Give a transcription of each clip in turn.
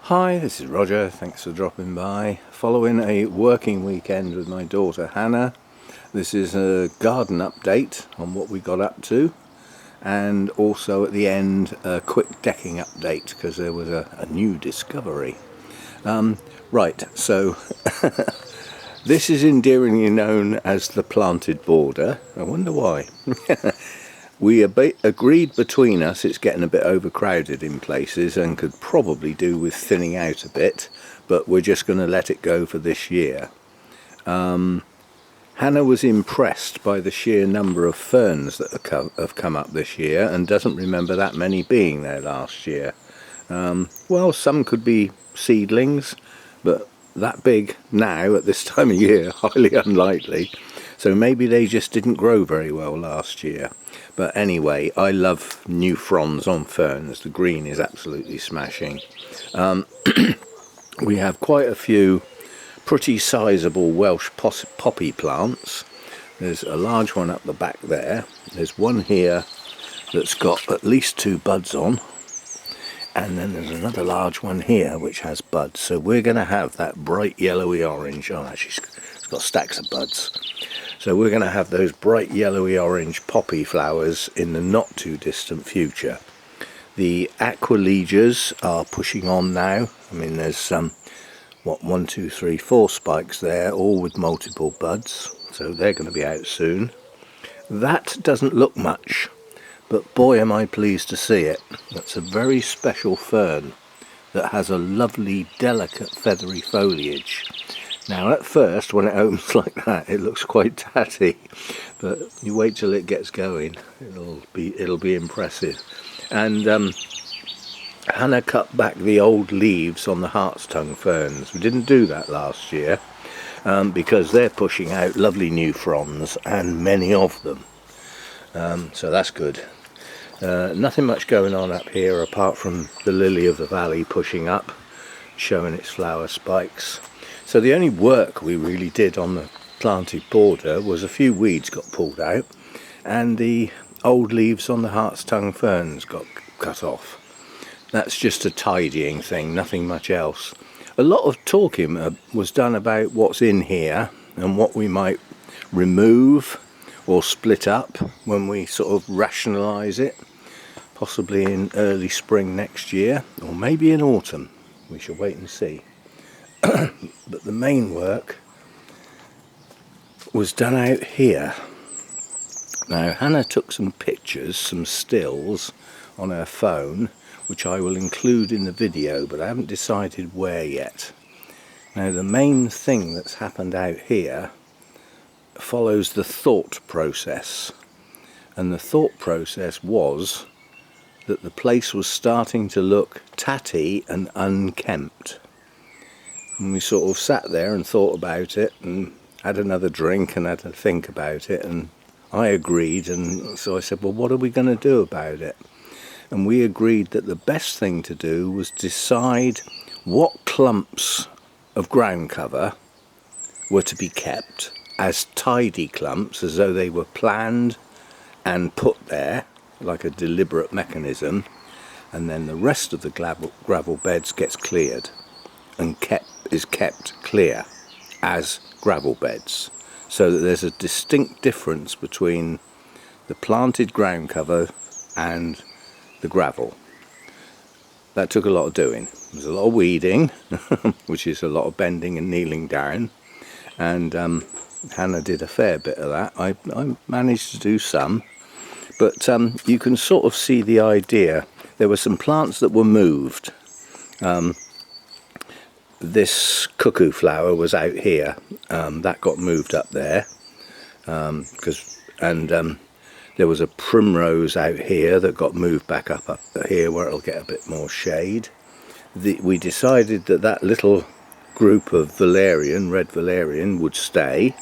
Hi, this is Roger, thanks for dropping by. Following a working weekend with my daughter Hannah, this is a garden update on what we got up to, and also at the end a quick decking update because there was a new discovery. Right, so this is endearingly known as the planted border. I wonder why. We agreed between us it's getting a bit overcrowded in places and could probably do with thinning out a bit, but we're just going to let it go for this year. Hannah was impressed by the sheer number of ferns that have come up this year and doesn't remember that many being there last year. Well, some could be seedlings, but that big now at this time of year, highly unlikely. So maybe they just didn't grow very well last year. But anyway, I love new fronds on ferns. The green is absolutely smashing. We have quite a few pretty sizable Welsh poppy plants. There's a large one up the back there. There's one here that's got at least 2 buds on. And then there's another large one here which has buds. So we're going to have that bright yellowy orange. Oh, actually it's got stacks of buds. So we're going to have those bright yellowy orange poppy flowers in the not too distant future. The aqualegias are pushing on now. I mean, there's some, 1, 2, 3, 4 spikes there, all with multiple buds. So they're going to be out soon. That doesn't look much, but boy am I pleased to see it. That's a very special fern that has a lovely, delicate, feathery foliage. Now at first, when it opens like that, it looks quite tatty, but you wait till it gets going, it'll be impressive. And Hannah cut back the old leaves on the hart's tongue ferns. We didn't do that last year because they're pushing out lovely new fronds, and many of them. So that's good. Nothing much going on up here apart from the lily of the valley pushing up, showing its flower spikes. So the only work we really did on the planted border was a few weeds got pulled out and the old leaves on the hart's tongue ferns got cut off. That's just a tidying thing, nothing much else. A lot of talking was done about what's in here and what we might remove or split up when we sort of rationalise it, possibly in early spring next year or maybe in autumn. We shall wait and see. But the main work was done out here. Now Hannah took some pictures, some stills on her phone, which I will include in the video, but I haven't decided where yet. Now the main thing that's happened out here follows the thought process, and the thought process was that the place was starting to look tatty and unkempt. And we sort of sat there and thought about it and had another drink and had to think about it, and I agreed, and so I said, well, what are we going to do about it? And we agreed that the best thing to do was decide what clumps of ground cover were to be kept as tidy clumps, as though they were planned and put there like a deliberate mechanism, and then the rest of the gravel beds gets cleared and is kept clear as gravel beds, so that there's a distinct difference between the planted ground cover and the gravel. That took a lot of doing. There's a lot of weeding, which is a lot of bending and kneeling down, and Hannah did a fair bit of that. I managed to do some, but you can sort of see the idea. There were some plants that were moved. This cuckoo flower was out here, that got moved up there, there was a primrose out here that got moved back up here where it'll get a bit more shade. We decided that little group of valerian, red valerian, would stay,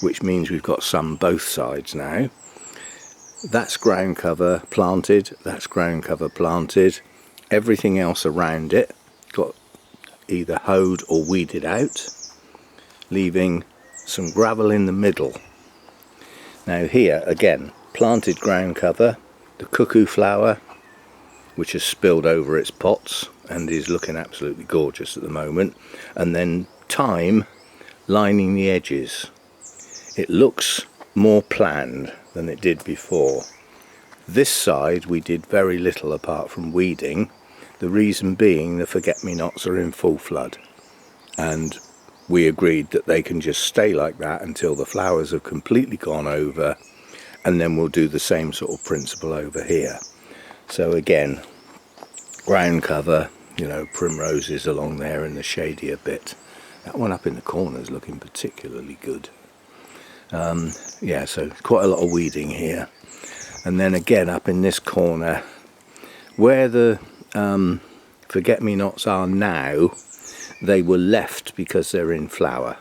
which means we've got some both sides now. That's ground cover planted, that's ground cover planted. Everything else around it got either hoed or weeded out, leaving some gravel in the middle. Now here again, planted ground cover, the cuckoo flower, which has spilled over its pots and is looking absolutely gorgeous at the moment. And then thyme lining the edges. It looks more planned than it did before. This side we did very little apart from weeding, the reason being the forget-me-nots are in full flood, and we agreed that they can just stay like that until the flowers have completely gone over, and then we'll do the same sort of principle over here. So again, ground cover, you know, primroses along there in the shadier bit. That one up in the corner is looking particularly good. Yeah, so quite a lot of weeding here. And then again up in this corner, where the forget-me-nots are now, they were left because they're in flower.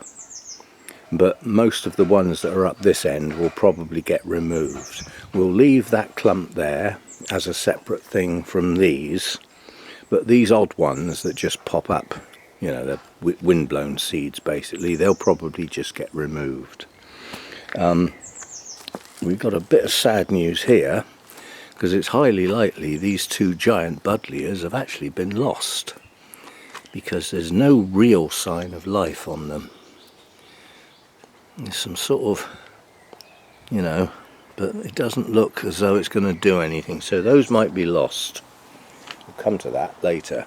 But most of the ones that are up this end will probably get removed. We'll leave that clump there as a separate thing from these, but these odd ones that just pop up, you know, they're wind-blown seeds basically, they'll probably just get removed. We've got a bit of sad news here, because it's highly likely these two giant buddleias have actually been lost, because there's no real sign of life on them. There's some sort of, you know, but it doesn't look as though it's going to do anything, so those might be lost. We'll come to that later.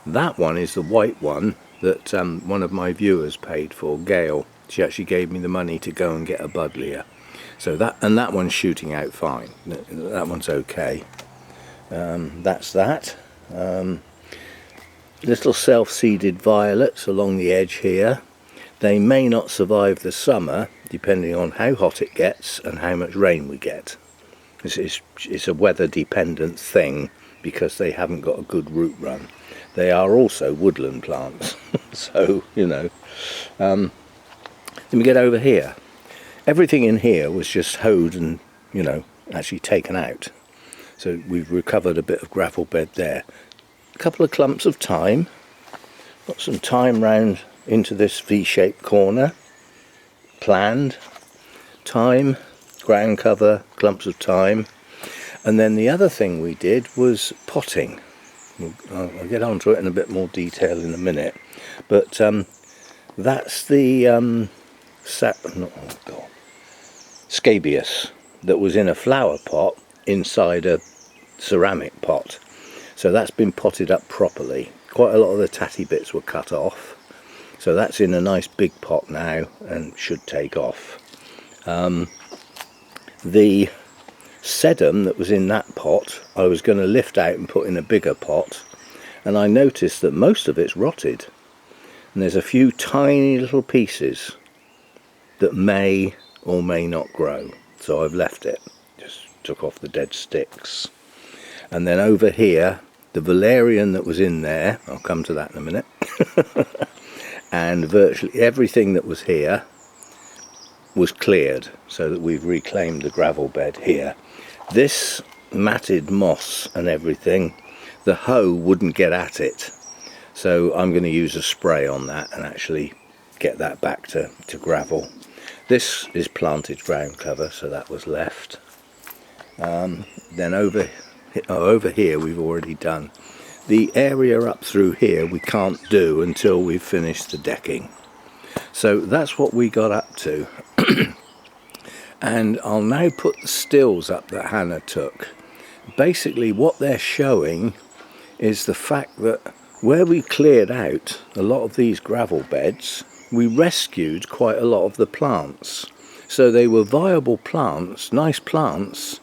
That one is the white one that one of my viewers paid for, Gail. She actually gave me the money to go and get a buddleia. So that one's shooting out fine. That one's okay. That's that. Little self-seeded violets along the edge here. They may not survive the summer, depending on how hot it gets and how much rain we get. It's a weather-dependent thing, because they haven't got a good root run. They are also woodland plants, so, you know. Let me get over here. Everything in here was just hoed and, you know, actually taken out. So we've recovered a bit of gravel bed there. A couple of clumps of thyme. Got some thyme round into this V-shaped corner. Planned. Thyme, ground cover, clumps of thyme. And then the other thing we did was potting. I'll get onto it in a bit more detail in a minute. But that's the scabious that was in a flower pot inside a ceramic pot. So that's been potted up properly. Quite a lot of the tatty bits were cut off. So that's in a nice big pot now and should take off. The sedum that was in that pot I was going to lift out and put in a bigger pot, and I noticed that most of it's rotted. And there's a few tiny little pieces that may or may not grow, so I've left it, just took off the dead sticks. And then over here, the valerian that was in there, I'll come to that in a minute, and virtually everything that was here was cleared, so that we've reclaimed the gravel bed here. This matted moss and everything, the hoe wouldn't get at it, so I'm going to use a spray on that and actually get that back to gravel. This is planted ground cover, so that was left. Then over here we've already done. The area up through here we can't do until we've finished the decking. So that's what we got up to. And I'll now put the stills up that Hannah took. Basically what they're showing is the fact that where we cleared out a lot of these gravel beds, we rescued quite a lot of the plants. So they were viable plants, nice plants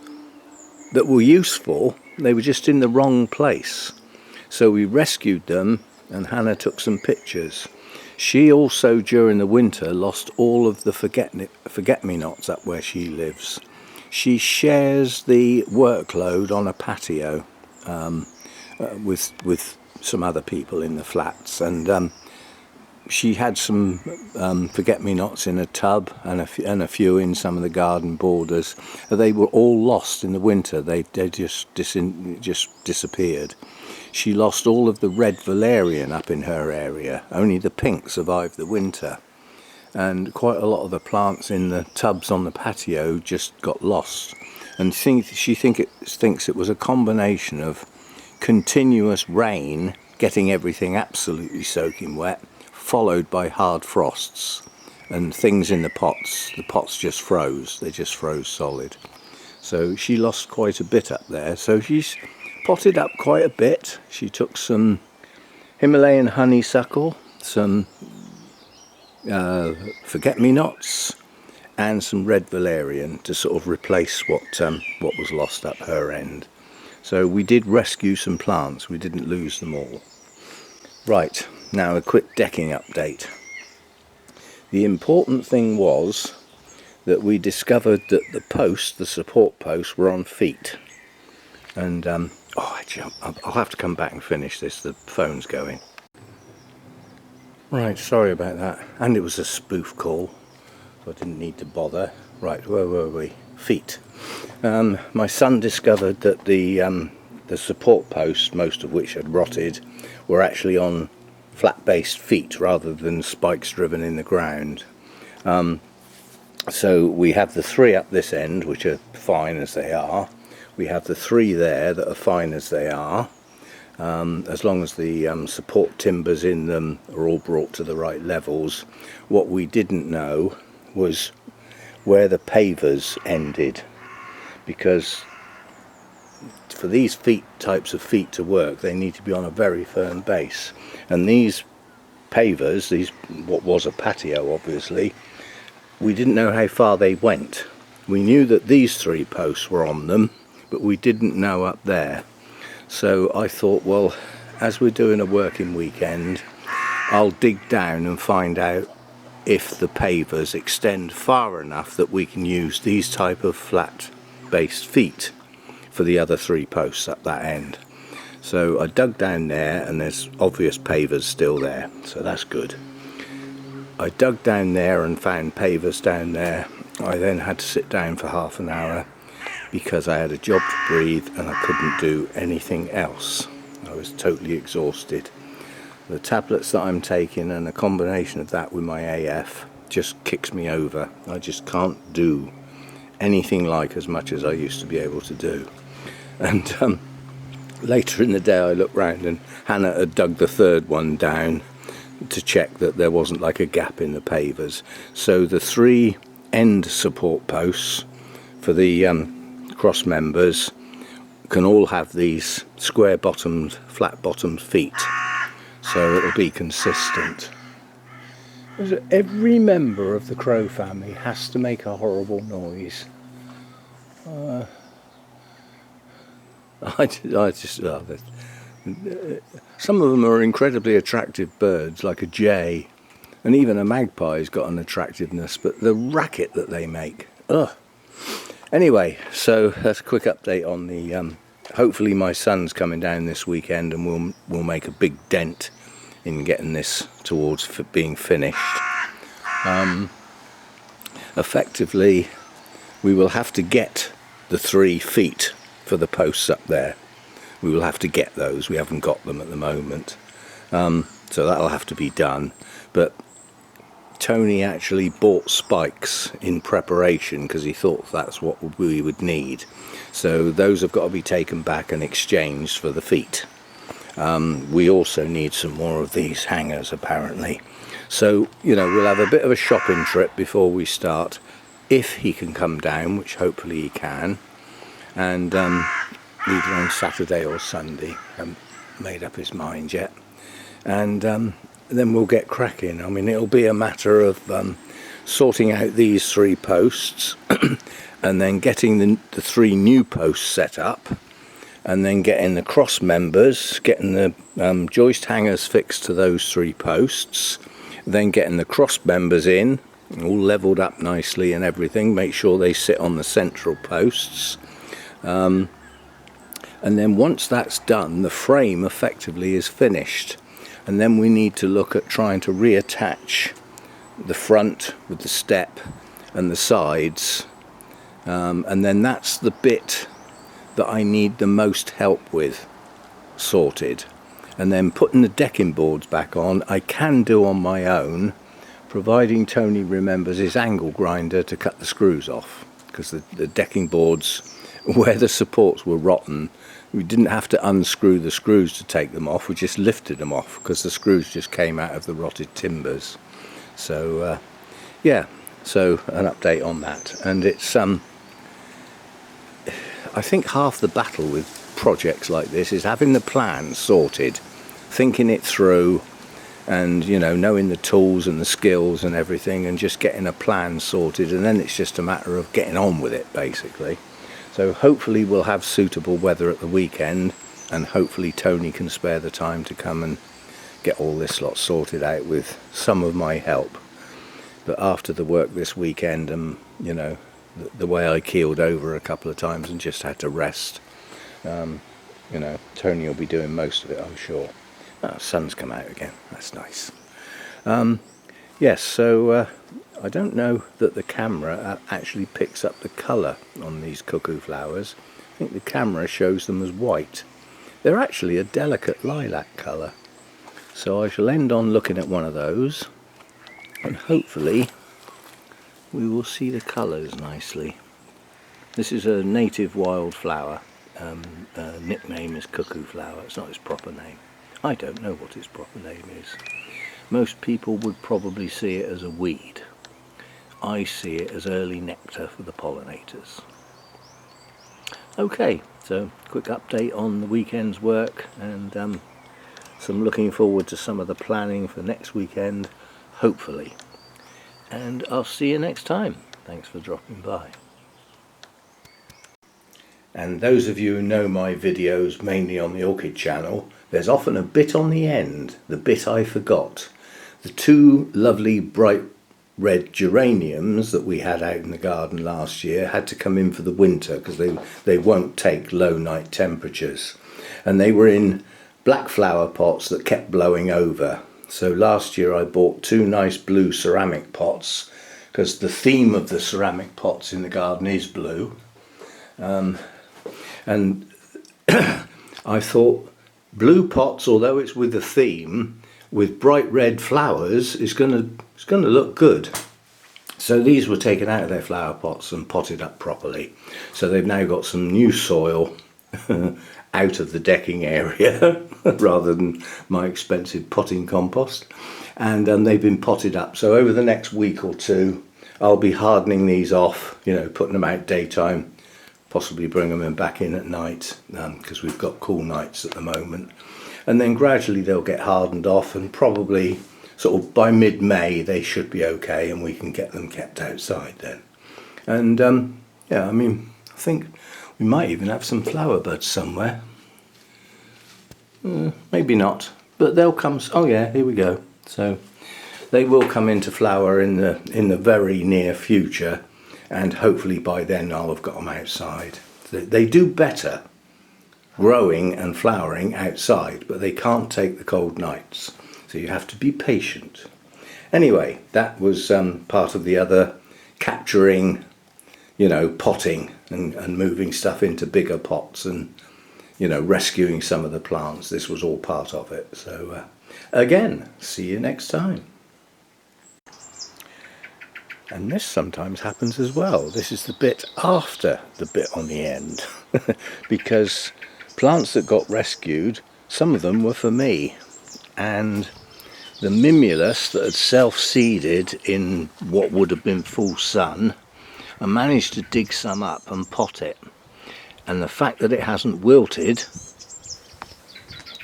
that were useful, they were just in the wrong place. So we rescued them, and Hannah took some pictures. She also, during the winter, lost all of the forget-me-nots up where she lives. She shares the workload on a patio with some other people in the flats, and she had some forget-me-nots in a tub and a few in some of the garden borders. They were all lost in the winter. They just disappeared. She lost all of the red valerian up in her area. Only the pink survived the winter. And quite a lot of the plants in the tubs on the patio just got lost. And she thinks it was a combination of continuous rain getting everything absolutely soaking wet, followed by hard frosts, and things in the pots just froze. They just froze solid. So she lost quite a bit up there. So she's potted up quite a bit. She took some Himalayan honeysuckle, some forget-me-nots, and some red valerian to sort of replace what was lost up her end. So we did rescue some plants. We didn't lose them all. Right, now a quick decking update. The important thing was that we discovered that the support posts were on feet. And I'll have to come back and finish this. The phone's going. Right, sorry about that. And it was a spoof call, so I didn't need to bother. Right, where were we? Feet. My son discovered that the support posts, most of which had rotted, were actually on flat-based feet rather than spikes driven in the ground. So we have the 3 up this end, which are fine as they are. We have the 3 there that are fine as they are, as long as the support timbers in them are all brought to the right levels. What we didn't know was where the pavers ended, because for these types of feet to work, they need to be on a very firm base. And these pavers, what was a patio obviously, we didn't know how far they went. We knew that these 3 posts were on them, but we didn't know up there. So I thought, well, as we're doing a working weekend, I'll dig down and find out if the pavers extend far enough that we can use these type of flat based feet for the other 3 posts up that end. So I dug down there, and there's obvious pavers still there, so that's good. I dug down there and found pavers down there. I then had to sit down for half an hour because I had a job to breathe and I couldn't do anything else. I was totally exhausted. The tablets that I'm taking and a combination of that with my AF just kicks me over. I just can't do anything like as much as I used to be able to do. And later in the day I looked round and Hannah had dug the 3rd one down to check that there wasn't like a gap in the pavers. So the 3 end support posts for the cross members can all have these square bottomed, flat bottomed feet, so it'll be consistent. Every member of the crow family has to make a horrible noise. Some of them are incredibly attractive birds, like a jay, and even a magpie's got an attractiveness, but the racket that they make, ugh. Anyway, so that's a quick update on the, hopefully my son's coming down this weekend and we'll make a big dent in getting this towards being finished. Effectively, we will have to get the 3 feet for the posts up there. We will have to get those. We haven't got them at the moment. So that'll have to be done. But Tony actually bought spikes in preparation because he thought that's what we would need. So those have got to be taken back and exchanged for the feet. We also need some more of these hangers apparently. So, you know, we'll have a bit of a shopping trip before we start, if he can come down, which hopefully he can, and either on Saturday or Sunday. Haven't made up his mind yet. And then we'll get cracking. I mean, it'll be a matter of sorting out these 3 posts and then getting the 3 new posts set up, and then getting the cross members, getting the joist hangers fixed to those 3 posts, then getting the cross members in, all levelled up nicely and everything, make sure they sit on the central posts. And then once that's done, the frame effectively is finished. And then we need to look at trying to reattach the front with the step and the sides. And then that's the bit that I need the most help with sorted. And then putting the decking boards back on, I can do on my own, providing Tony remembers his angle grinder to cut the screws off, because the decking boards where the supports were rotten, we didn't have to unscrew the screws to take them off, we just lifted them off because the screws just came out of the rotted timbers. So yeah, so an update on that. And it's I think half the battle with projects like this is having the plan sorted, thinking it through, and knowing the tools and the skills and everything, and just getting a plan sorted, and then it's just a matter of getting on with it basically. So hopefully we'll have suitable weather at the weekend, and hopefully Tony can spare the time to come and get all this lot sorted out with some of my help. But after the work this weekend, and the way I keeled over a couple of times and just had to rest, Tony will be doing most of it, I'm sure. Oh, sun's come out again, that's nice. Yes, so I don't know that the camera actually picks up the colour on these cuckoo flowers. I think the camera shows them as white. They're actually a delicate lilac colour. So I shall end on looking at one of those, and hopefully we will see the colours nicely. This is a native wildflower. Nickname is cuckoo flower. It's not its proper name. I don't know what its proper name is. Most people would probably see it as a weed. I see it as early nectar for the pollinators. Okay, so quick update on the weekend's work, and some looking forward to some of the planning for next weekend, hopefully. And I'll see you next time. Thanks for dropping by. And those of you who know my videos mainly on the Orchid channel, there's often a bit on the end, the bit I forgot. The two lovely bright red geraniums that we had out in the garden last year had to come in for the winter because they won't take low night temperatures. And they were in black flower pots that kept blowing over. So last year I bought two nice blue ceramic pots because the theme of the ceramic pots in the garden is blue. And I thought blue pots, although it's with a theme, with bright red flowers, it's going to look good. So these were taken out of their flower pots and potted up properly. So they've now got some new soil out of the decking area rather than my expensive potting compost. And they've been potted up. So over the next week or two, I'll be hardening these off, putting them out daytime, possibly bring them back in at night because we've got cool nights at the moment. And then gradually they'll get hardened off, and probably sort of by mid-May they should be okay, and we can get them kept outside then. And yeah, I think we might even have some flower buds somewhere. Maybe not, but they'll come. Oh yeah, here we go. So they will come into flower in the very near future, and hopefully by then I'll have got them outside. They do better growing and flowering outside, but they can't take the cold nights, so you have to be patient. Anyway, that was part of the other capturing, potting and moving stuff into bigger pots, and rescuing some of the plants. This was all part of it. So again, see you next time. And this sometimes happens as well. This is the bit after the bit on the end because plants that got rescued, some of them were for me, and the mimulus that had self-seeded in what would have been full sun, I managed to dig some up and pot it, and the fact that it hasn't wilted,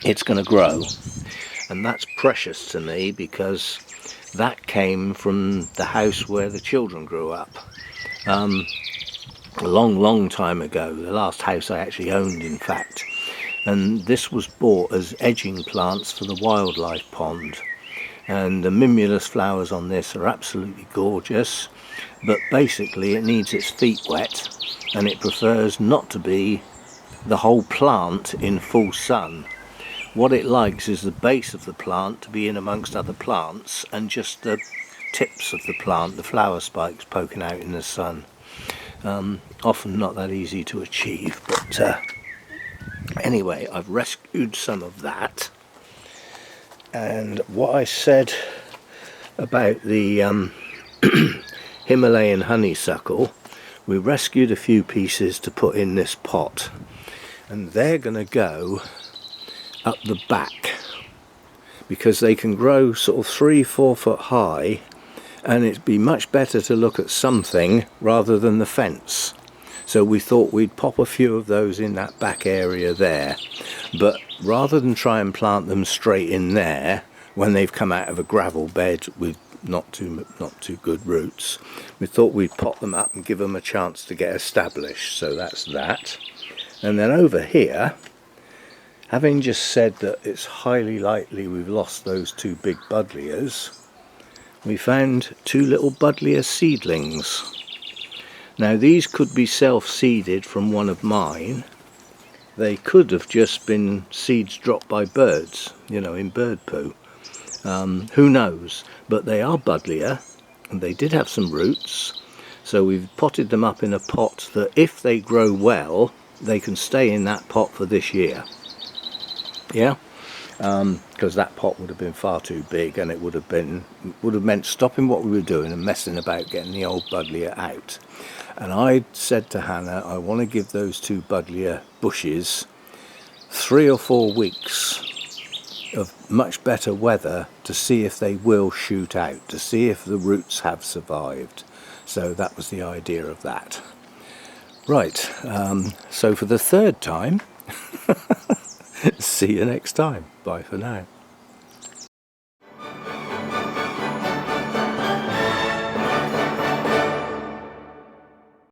it's going to grow, and that's precious to me because that came from the house where the children grew up a long time ago, the last house I actually owned in fact. And this was bought as edging plants for the wildlife pond, and the mimulus flowers on this are absolutely gorgeous, but basically it needs its feet wet, and it prefers not to be the whole plant in full sun. What it likes is the base of the plant to be in amongst other plants, and just the tips of the plant, the flower spikes, poking out in the sun. Often not that easy to achieve, but anyway, I've rescued some of that. And what I said about the Himalayan honeysuckle we rescued a few pieces to put in this pot, and they're going to go up the back because they can grow sort of 3-4 foot high, and it'd be much better to look at something rather than the fence. So we thought we'd pop a few of those in that back area there, but rather than try and plant them straight in there when they've come out of a gravel bed with not too good roots, we thought we'd pop them up and give them a chance to get established. So that's that. And then over here, having just said that it's highly likely we've lost those 2 big buddleias, we found 2 little buddleia seedlings. Now these could be self-seeded from one of mine. They could have just been seeds dropped by birds, you know, in bird poo. Who knows? But they are buddleia, and they did have some roots. So we've potted them up in a pot that if they grow well, they can stay in that pot for this year. Yeah? Because that pot would have been far too big, and it would have meant stopping what we were doing and messing about getting the old buddleia out. And I said to Hannah, I want to give those 2 buddleia bushes 3 or 4 weeks of much better weather to see if they will shoot out, to see if the roots have survived. So that was the idea of that. Right, so for the 3rd time, see you next time. Bye for now.